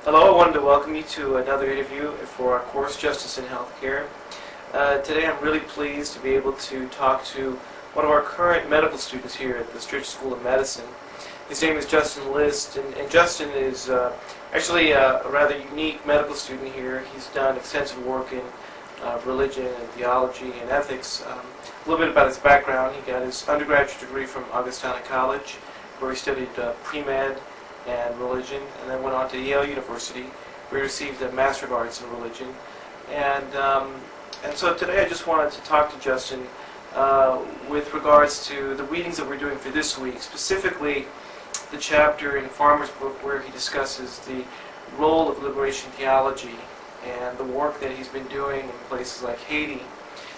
Hello, I wanted to welcome you to another interview for our course, Justice in Healthcare. Today I'm really pleased to be able to talk to one of our current medical students here at the Stritch School of Medicine. His name is Justin List, and Justin is actually a rather unique medical student here. He's done extensive work in religion and theology and ethics. A little bit about his background: he got his undergraduate degree from Augustana College, where he studied pre-med and religion, and then went on to Yale University, where he received a Master of Arts in Religion. And so today I just wanted to talk to Justin with regards to the readings that we're doing for this week, specifically the chapter in Farmer's book where he discusses the role of liberation theology and the work that he's been doing in places like Haiti.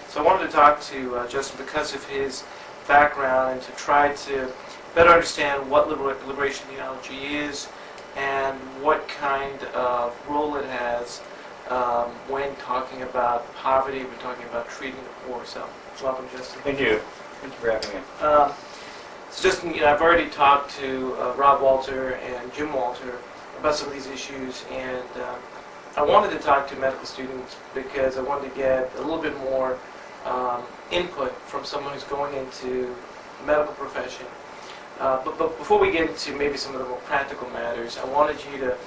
So I wanted to talk to Justin because of his background and to try to better understand what liberation theology is and what kind of role it has when talking about poverty, when talking about treating the poor. So, welcome, Justin. Thank you. Thank you for having me. So, Justin, I've already talked to Rob Walter and Jim Walter about some of these issues, and I wanted to talk to medical students because I wanted to get a little bit more input from someone who's going into the medical profession. But before we get into maybe some of the more practical matters, I wanted you to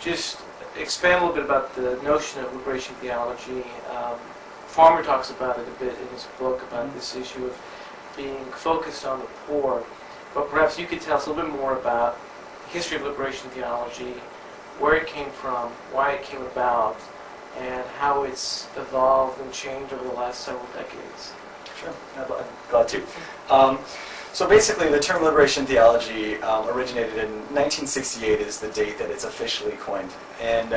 just expand a little bit about the notion of liberation theology. Farmer talks about it a bit in his book about this issue of being focused on the poor. But perhaps you could tell us a little bit more about the history of liberation theology, where it came from, why it came about, and how it's evolved and changed over the last several decades. Sure, I'd glad to. So basically, the term liberation theology originated in 1968 is the date that it's officially coined. And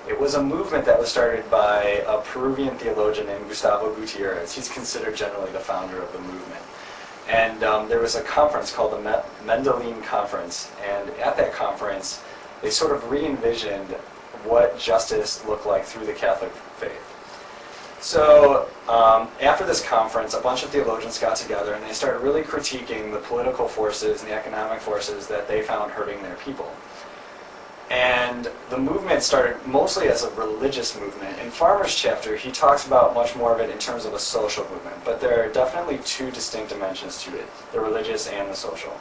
it was a movement that was started by a Peruvian theologian named Gustavo Gutierrez. He's considered generally the founder of the movement. And there was a conference called the Medellin Conference. And at that conference, they sort of re-envisioned what justice looked like through the Catholic faith. So after this conference, a bunch of theologians got together and they started really critiquing the political forces and the economic forces that they found hurting their people. And the movement started mostly as a religious movement. In Farmer's chapter, he talks about much more of it in terms of a social movement, but there are definitely two distinct dimensions to it, the religious and the social.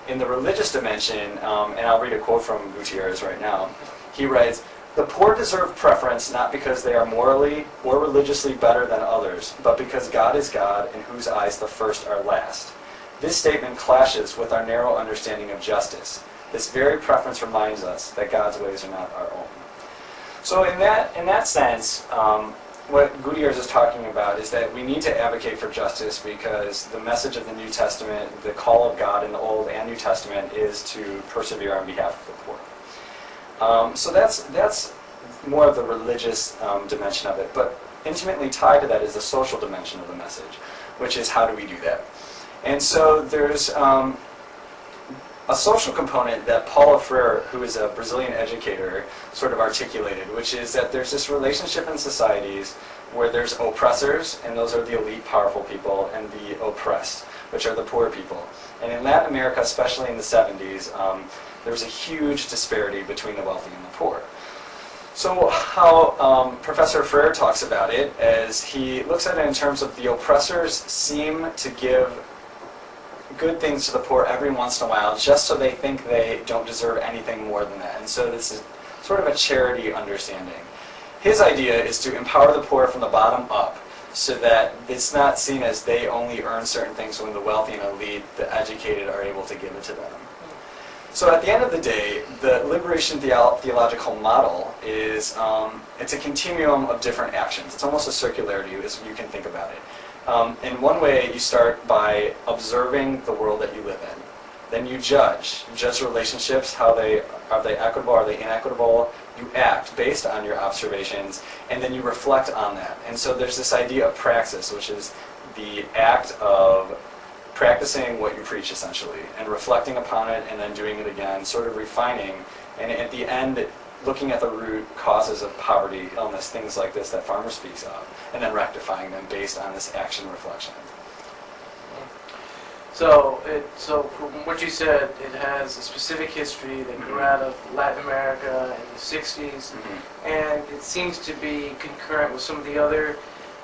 In the religious dimension, and I'll read a quote from Gutierrez right now, he writes, "The poor deserve preference not because they are morally or religiously better than others, but because God is God in whose eyes the first are last. This statement clashes with our narrow understanding of justice. This very preference reminds us that God's ways are not our own." So in that sense, what Gutierrez is talking about is that we need to advocate for justice because the message of the New Testament, the call of God in the Old and New Testament, is to persevere on behalf of the poor. So that's more of the religious dimension of it, but intimately tied to that is the social dimension of the message, which is how do we do that? And so there's a social component that Paulo Freire, who is a Brazilian educator, sort of articulated, which is that there's this relationship in societies where there's oppressors, and those are the elite, powerful people, and the oppressed, which are the poor people. And in Latin America, especially in the 70s, there's a huge disparity between the wealthy and the poor. So how Professor Freire talks about it is he looks at it in terms of the oppressors seem to give good things to the poor every once in a while just so they think they don't deserve anything more than that. And so this is sort of a charity understanding. His idea is to empower the poor from the bottom up so that it's not seen as they only earn certain things when the wealthy and elite, the educated, are able to give it to them. So at the end of the day, the liberation theological model is it's a continuum of different actions. It's almost a circularity as you can think about it. In one way, you start by observing the world that you live in. Then you judge relationships, are they equitable, are they inequitable? You act based on your observations, and then you reflect on that. And so there's this idea of praxis, which is the act of practicing what you preach, essentially, and reflecting upon it, and then doing it again, sort of refining, and at the end, looking at the root causes of poverty, illness, things like this that Farmer speaks of, and then rectifying them based on this action reflection. So from what you said, it has a specific history that grew out of Latin America in the 60s, and it seems to be concurrent with some of the other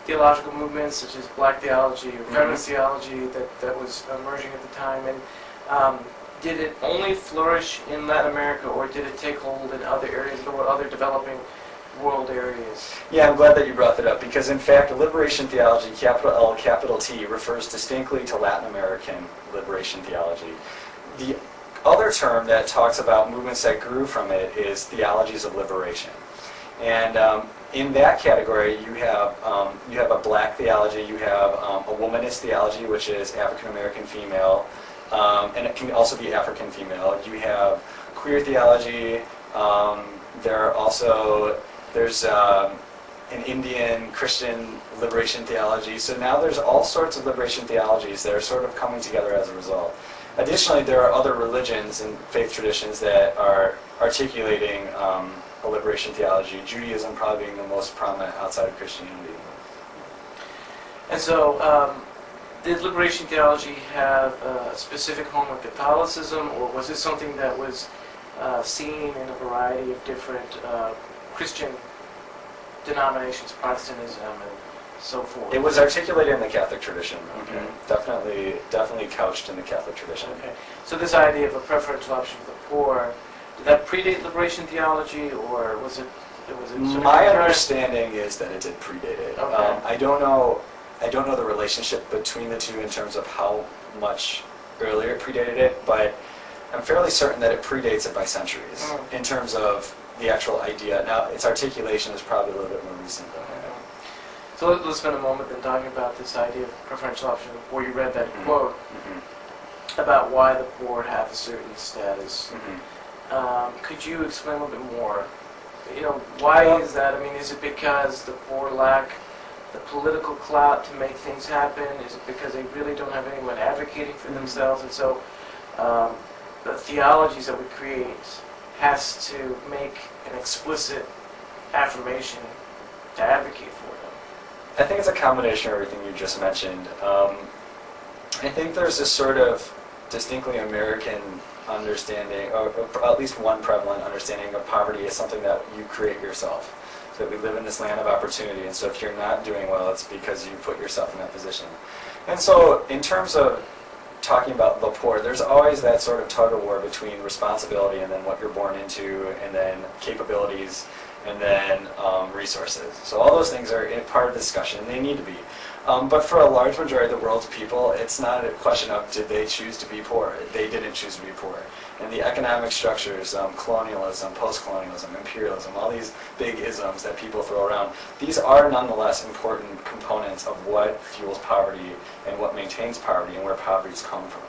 theological movements, such as Black theology or feminist theology, that was emerging at the time. And did it only flourish in Latin America, or did it take hold in other areas or other developing world areas? Yeah, I'm glad that you brought that up, because in fact, liberation theology, capital L, capital T, refers distinctly to Latin American liberation theology. The other term that talks about movements that grew from it is theologies of liberation. And in that category, you have a Black theology, you have a womanist theology, which is African American female, and it can also be African female. You have queer theology. There's an Indian Christian liberation theology. So now there's all sorts of liberation theologies that are sort of coming together as a result. Additionally, there are other religions and faith traditions that are articulating a liberation theology, Judaism probably being the most prominent outside of Christianity. And so, did liberation theology have a specific home in Catholicism, or was this something that was seen in a variety of different Christian denominations, Protestantism, and so forth? It was articulated in the Catholic tradition. Okay. Definitely couched in the Catholic tradition. Okay. So this idea of a preferential option for the poor, did that predate liberation theology, or was it sort of My concurrent? understanding is that it did predate it. Okay. I don't know the relationship between the two in terms of how much earlier it predated it, but I'm fairly certain that it predates it by centuries in terms of the actual idea. Now, its articulation is probably a little bit more recent than that. So let's spend a moment then talking about this idea of preferential option before you read that quote about why the poor have a certain status. Could you explain a little bit more? Why is that? I mean, is it because the poor lack the political clout to make things happen? Is it because they really don't have anyone advocating for themselves? And so the theologies that we create has to make an explicit affirmation to advocate for them. I think it's a combination of everything you just mentioned. I think there's this sort of distinctly American understanding, or at least one prevalent understanding of poverty as something that you create yourself. So that we live in this land of opportunity, and so if you're not doing well, it's because you put yourself in that position. And so in terms of talking about the poor, there's always that sort of tug of war between responsibility and then what you're born into, and then capabilities, and then resources. So all those things are part of the discussion, and they need to be. But for a large majority of the world's people, it's not a question of did they choose to be poor. They didn't choose to be poor. And the economic structures, colonialism, post-colonialism, imperialism, all these big isms that people throw around, these are nonetheless important components of what fuels poverty and what maintains poverty and where poverty's come from.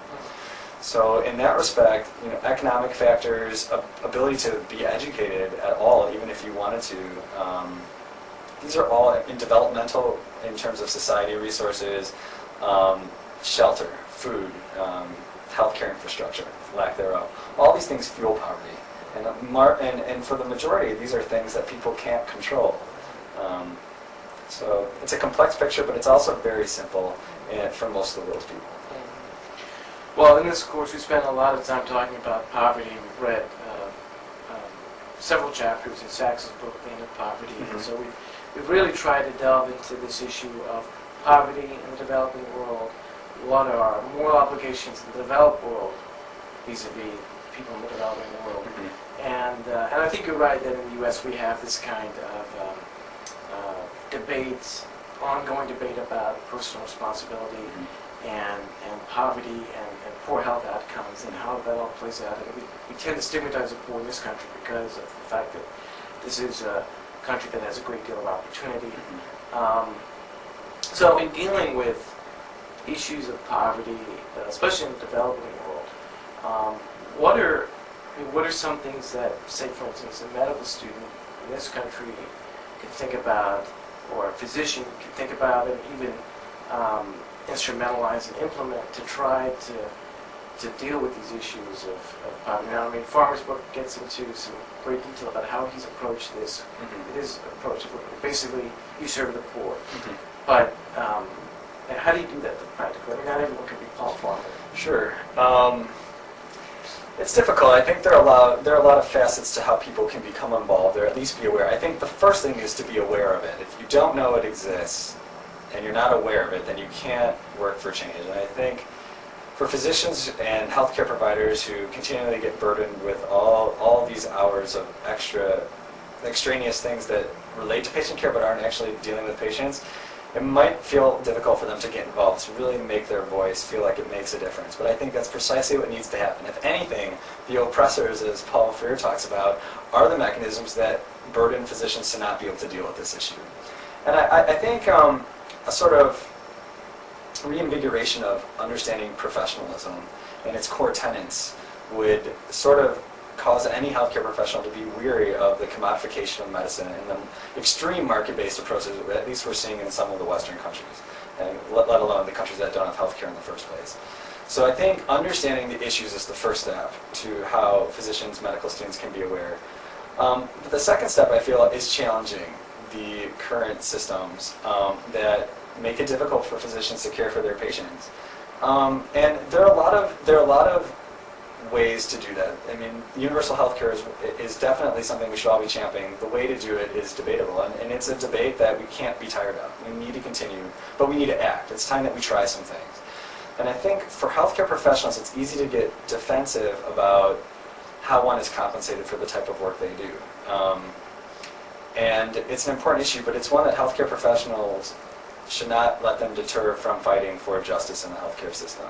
So in that respect, economic factors, ability to be educated at all, even if you wanted to, these are all in developmental in terms of society resources, shelter, food, healthcare infrastructure, lack thereof. All these things fuel poverty. And for the majority, these are things that people can't control. So it's a complex picture, but it's also very simple for most of the world's people. Well, in this course, we spent a lot of time talking about poverty. We've read several chapters in Sachs's book, The End of Poverty. And so we've really tried to delve into this issue of poverty in the developing world. What are moral obligations in the developed world vis-a-vis people in the developing world? And I think you're right that in the U.S. we have this kind of debates, ongoing debate about personal responsibility and poverty and poor health outcomes and how that all plays out. And we tend to stigmatize the poor in this country because of the fact that this is a country that has a great deal of opportunity. So in dealing with issues of poverty, especially in the developing world, what are some things that, say for instance, a medical student in this country can think about, or a physician can think about, and even instrumentalize and implement to try to deal with these issues of poverty? Now, I mean, Farmer's book gets into some great detail about how he's approached this. It is approachable. Basically, you serve the poor. But how do you do that practically? I mean, not everyone can be Paul Farmer? Sure. It's difficult. I think there are a lot of facets to how people can become involved, or at least be aware. I think the first thing is to be aware of it. If you don't know it exists, and you're not aware of it, then you can't work for change. And I think for physicians and healthcare providers who continually get burdened with all these hours of extraneous things that relate to patient care but aren't actually dealing with patients, it might feel difficult for them to get involved, to really make their voice feel like it makes a difference. But I think that's precisely what needs to happen. If anything, the oppressors, as Paul Freire talks about, are the mechanisms that burden physicians to not be able to deal with this issue. And I think a sort of reinvigoration of understanding professionalism and its core tenets would sort of cause any healthcare professional to be weary of the commodification of medicine and the extreme market-based approaches that at least we're seeing in some of the Western countries, and let alone the countries that don't have healthcare in the first place. So I think understanding the issues is the first step to how physicians, medical students can be aware. But the second step, I feel, is challenging the current systems that make it difficult for physicians to care for their patients. And there are a lot of ways to do that. I mean, universal healthcare is definitely something we should all be championing. The way to do it is debatable, and it's a debate that we can't be tired of. We need to continue, but we need to act. It's time that we try some things. And I think for healthcare professionals, it's easy to get defensive about how one is compensated for the type of work they do. And it's an important issue, but it's one that healthcare professionals should not let them deter from fighting for justice in the healthcare system.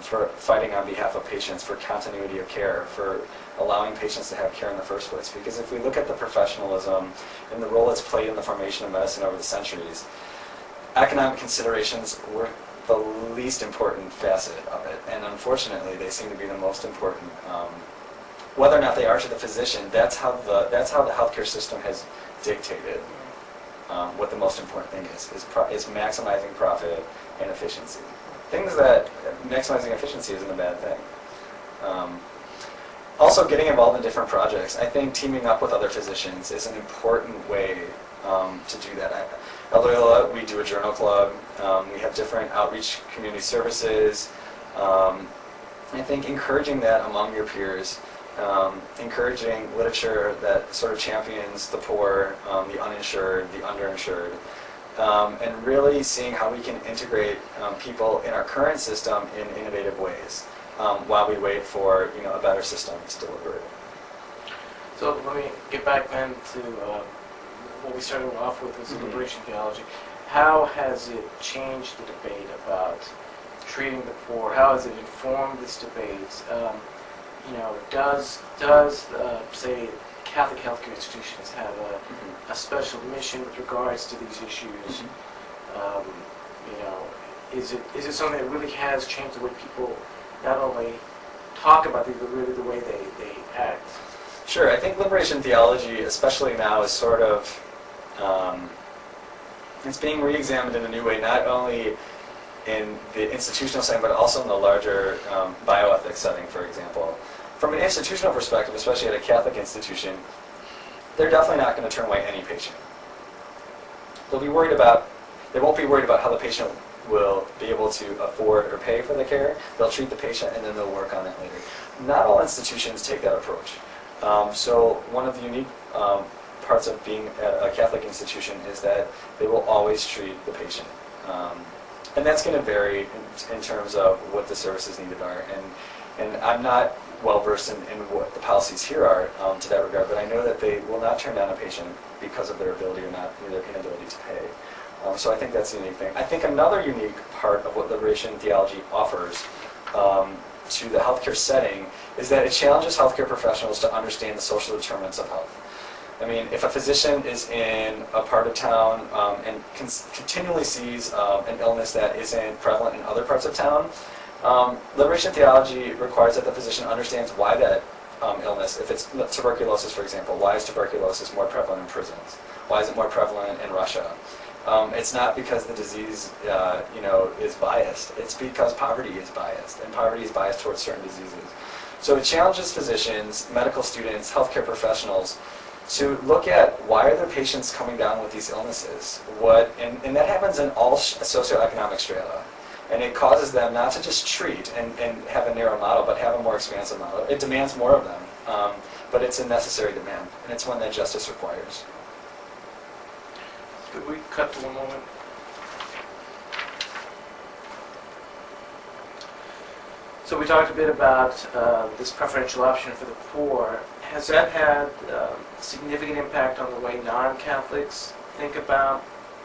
For fighting on behalf of patients, for continuity of care, for allowing patients to have care in the first place. Because if we look at the professionalism and the role it's played in the formation of medicine over the centuries, economic considerations were the least important facet of it. And unfortunately, they seem to be the most important. Whether or not they are to the physician, that's how the healthcare system has dictated what the most important thing is maximizing profit and efficiency. Things that maximizing efficiency isn't a bad thing. Also, getting involved in different projects. I think teaming up with other physicians is an important way to do that. At Loyola, we do a journal club. We have different outreach community services. I think encouraging that among your peers, encouraging literature that sort of champions the poor, the uninsured, the underinsured, and really seeing how we can integrate people in our current system in innovative ways while we wait for a better system to deliver it. So let me get back then to what we started off with was liberation theology. How has it changed the debate about treating the poor? How has it informed this debate? Does say Catholic healthcare institutions have a special mission with regards to these issues? Is it something that really has changed the way people not only talk about these, but really the way they act? Sure. I think liberation theology, especially now, is sort of it's being re-examined in a new way, not only in the institutional setting, but also in the larger bioethics setting, for example. From an institutional perspective, especially at a Catholic institution, they're definitely not going to turn away any patient. They won't be worried about how the patient will be able to afford or pay for the care. They'll treat the patient and then they'll work on it later. Not all institutions take that approach. So one of the unique parts of being at a Catholic institution is that they will always treat the patient. And that's going to vary in terms of what the services needed are. And I'm not well-versed in what the policies here are to that regard, but I know that they will not turn down a patient because of their ability or their inability to pay. So I think that's a unique thing. I think another unique part of what liberation theology offers to the healthcare setting is that it challenges healthcare professionals to understand the social determinants of health. I mean, if a physician is in a part of town and continually sees an illness that isn't prevalent in other parts of town, liberation theology requires that the physician understands why that illness, if it's tuberculosis, for example, why is tuberculosis more prevalent in prisons? Why is it more prevalent in Russia? It's not because the disease, is biased. It's because poverty is biased, and poverty is biased towards certain diseases. So it challenges physicians, medical students, healthcare professionals to look at why are their patients coming down with these illnesses. And that happens in all socioeconomic strata. And it causes them not to just treat and have a narrow model, but have a more expansive model. It demands more of them, but it's a necessary demand, and it's one that justice requires. Could we cut for one moment? So we talked a bit about this preferential option for the poor. Has that had a significant impact on the way non-Catholics think about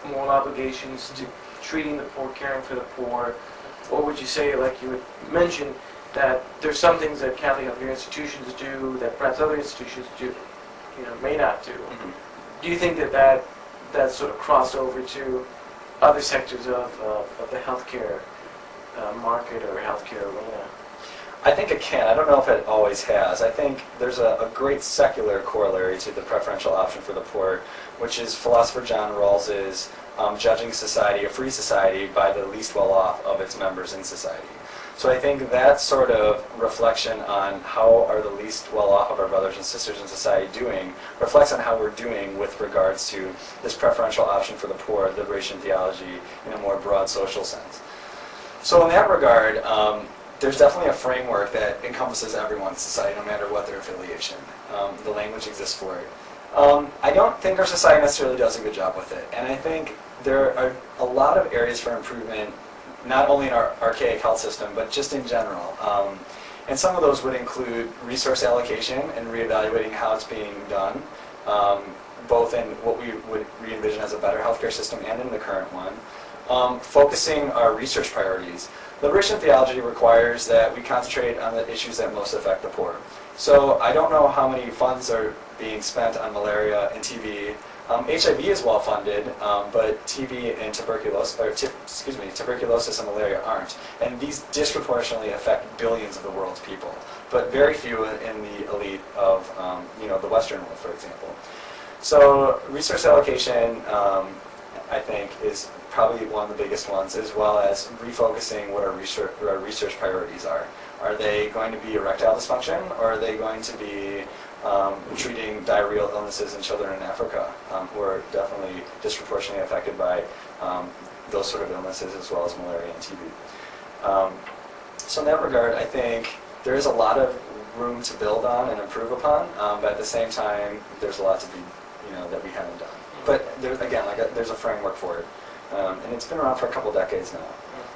moral obligations to treating the poor, caring for the poor? Or would you say, like you had mentioned, that there's some things that Catholic healthcare institutions do that perhaps other institutions do, may not do? Mm-hmm. Do you think that sort of crossed over to other sectors of the healthcare market or healthcare arena? I think it can. I don't know if it always has. I think there's a great secular corollary to the preferential option for the poor, which is philosopher John Rawls's judging society, a free society, by the least well-off of its members in society. So I think that sort of reflection on how are the least well-off of our brothers and sisters in society doing reflects on how we're doing with regards to this preferential option for the poor, liberation theology, in a more broad social sense. So in that regard, there's definitely a framework that encompasses everyone in society, no matter what their affiliation. The language exists for it. I don't think our society necessarily does a good job with it, and I think there are a lot of areas for improvement, not only in our archaic health system, but just in general. And some of those would include resource allocation and reevaluating how it's being done, both in what we would re-envision as a better healthcare system and in the current one. Focusing our research priorities. Liberation theology requires that we concentrate on the issues that most affect the poor. So I don't know how many funds are being spent on malaria and TB. HIV is well funded, but TB and tuberculosis and malaria aren't. And these disproportionately affect billions of the world's people, but very few in the elite of the Western world, for example. So resource allocation, I think, is probably one of the biggest ones, as well as refocusing what our research priorities are. Are they going to be erectile dysfunction, or are they going to be treating diarrheal illnesses in children in Africa, who are definitely disproportionately affected by those sort of illnesses, as well as malaria and TB. So in that regard, I think there is a lot of room to build on and improve upon, but at the same time, there's a lot to be, that we haven't done. But there's a framework for it, and it's been around for a couple decades now.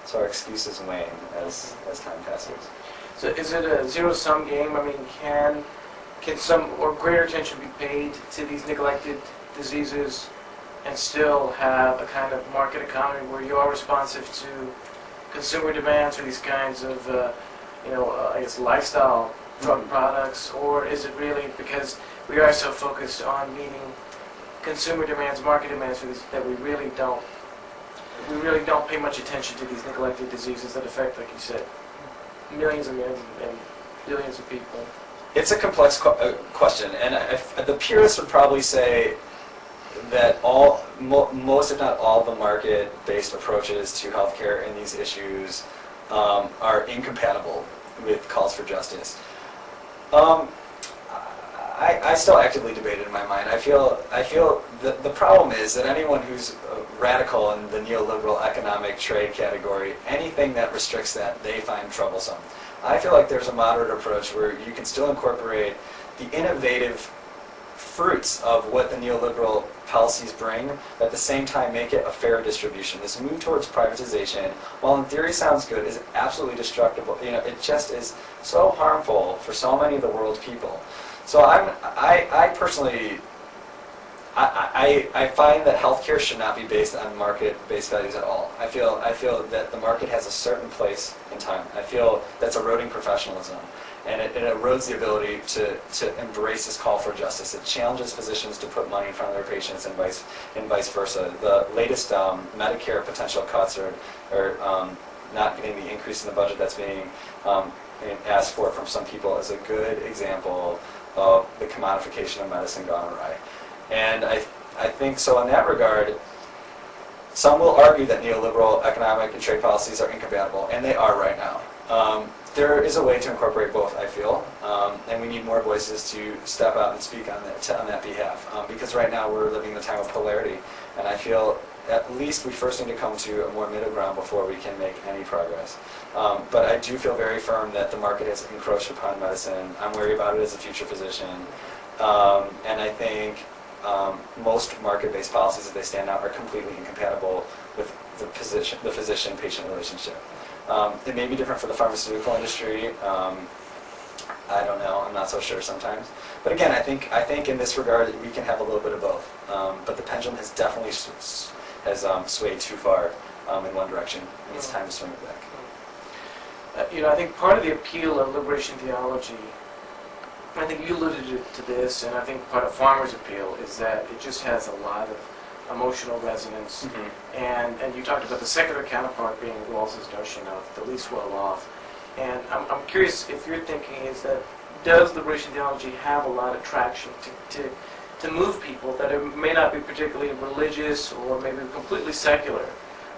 So our excuses wane as time passes. So is it a zero-sum game? I mean, can some or greater attention be paid to these neglected diseases and still have a kind of market economy where you are responsive to consumer demands for these kinds of, I guess, lifestyle drug products? Or is it really because we are so focused on meeting consumer demands, market demands for these, that we really don't pay much attention to these neglected diseases that affect, like you said, millions and millions and billions of people? It's a complex question, and the purists would probably say that most, if not all, the market-based approaches to healthcare and these issues are incompatible with calls for justice. I still actively debate it in my mind. I feel that the problem is that anyone who's radical in the neoliberal economic trade category, anything that restricts that, they find troublesome. I feel like there's a moderate approach where you can still incorporate the innovative fruits of what the neoliberal policies bring, but at the same time make it a fair distribution. This move towards privatization, while in theory sounds good, is absolutely destructible. It just is so harmful for so many of the world's people. So I personally find that healthcare should not be based on market-based values at all. I feel that the market has a certain place in time. I feel that's eroding professionalism, and it erodes the ability to embrace this call for justice. It challenges physicians to put money in front of their patients, and vice versa. The latest Medicare potential cuts are not getting the increase in the budget that's being asked for from some people is a good example of the commodification of medicine gone awry. And I think so in that regard, some will argue that neoliberal economic and trade policies are incompatible, and they are right now. There is a way to incorporate both, I feel, and we need more voices to step out and speak on that behalf, because right now we're living in a time of polarity, and I feel at least we first need to come to a more middle ground before we can make any progress. But I do feel very firm that the market has encroached upon medicine. I'm worried about it as a future physician. And I think most market-based policies as they stand now are completely incompatible with the physician-patient relationship. It may be different for the pharmaceutical industry. I don't know. I'm not so sure sometimes. But again, I think in this regard we can have a little bit of both. But the pendulum has definitely swayed too far in one direction, and it's time to swing it back. I think part of the appeal of liberation theology, I think you alluded to this, and I think part of Farmer's appeal is that it just has a lot of emotional resonance. Mm-hmm. And you talked about the secular counterpart being Rawls's notion of the least well off. And I'm curious if your thinking is that does liberation theology have a lot of traction to move people that may not be particularly religious or maybe completely secular,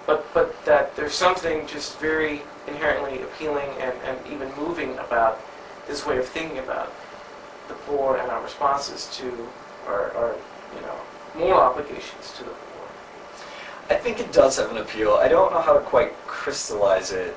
but that there's something just very inherently appealing and even moving about this way of thinking about the poor and our responses to our moral obligations to the poor? I think it does have an appeal. I don't know how to quite crystallize it.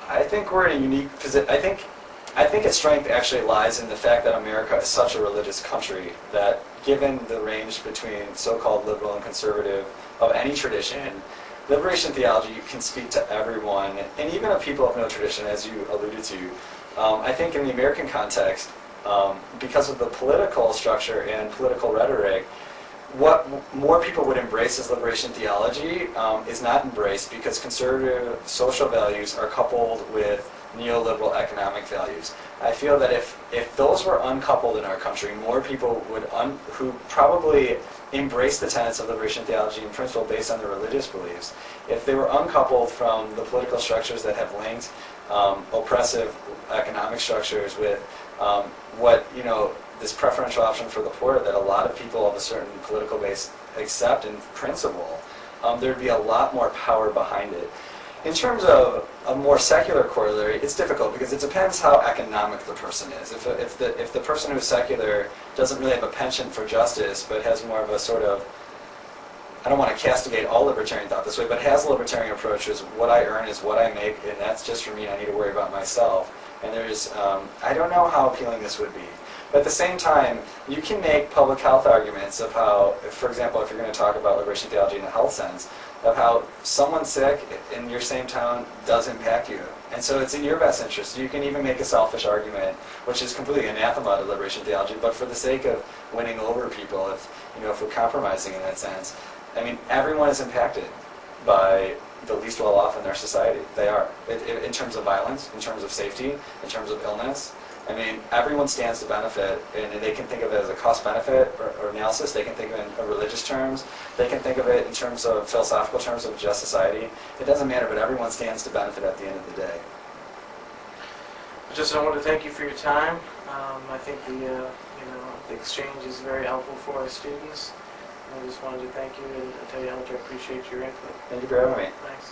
I think we're in a unique position. I think its strength actually lies in the fact that America is such a religious country that given the range between so-called liberal and conservative of any tradition, liberation theology can speak to everyone, and even of people of no tradition, as you alluded to. I think in the American context, because of the political structure and political rhetoric, what more people would embrace as liberation theology is not embraced because conservative social values are coupled with neoliberal economic values. I feel that if those were uncoupled in our country, more people would who probably embrace the tenets of liberation theology in principle based on their religious beliefs, if they were uncoupled from the political structures that have linked oppressive economic structures with this preferential option for the poor that a lot of people of a certain political base accept in principle, there'd be a lot more power behind it. In terms of a more secular corollary, it's difficult because it depends how economic the person is. If the person who is secular doesn't really have a penchant for justice, but has more of a sort of, I don't want to castigate all libertarian thought this way, but has a libertarian approach is what I earn is what I make, and that's just for me, I need to worry about myself. And there's, I don't know how appealing this would be. But at the same time, you can make public health arguments of how, for example, if you're going to talk about liberation theology in a health sense, of how someone sick in your same town does impact you. And so it's in your best interest. You can even make a selfish argument, which is completely anathema to liberation theology, but for the sake of winning over people, if we're compromising in that sense, I mean, everyone is impacted by the least well-off in their society. They are. In terms of violence, in terms of safety, in terms of illness. I mean, everyone stands to benefit, and they can think of it as a cost-benefit or analysis. They can think of it in religious terms. They can think of it in terms of philosophical terms of just society. It doesn't matter, but everyone stands to benefit at the end of the day. Justin, I want to thank you for your time. I think the exchange is very helpful for our students. I just wanted to thank you and tell you how much I appreciate your input. Thank you for having me. Thanks.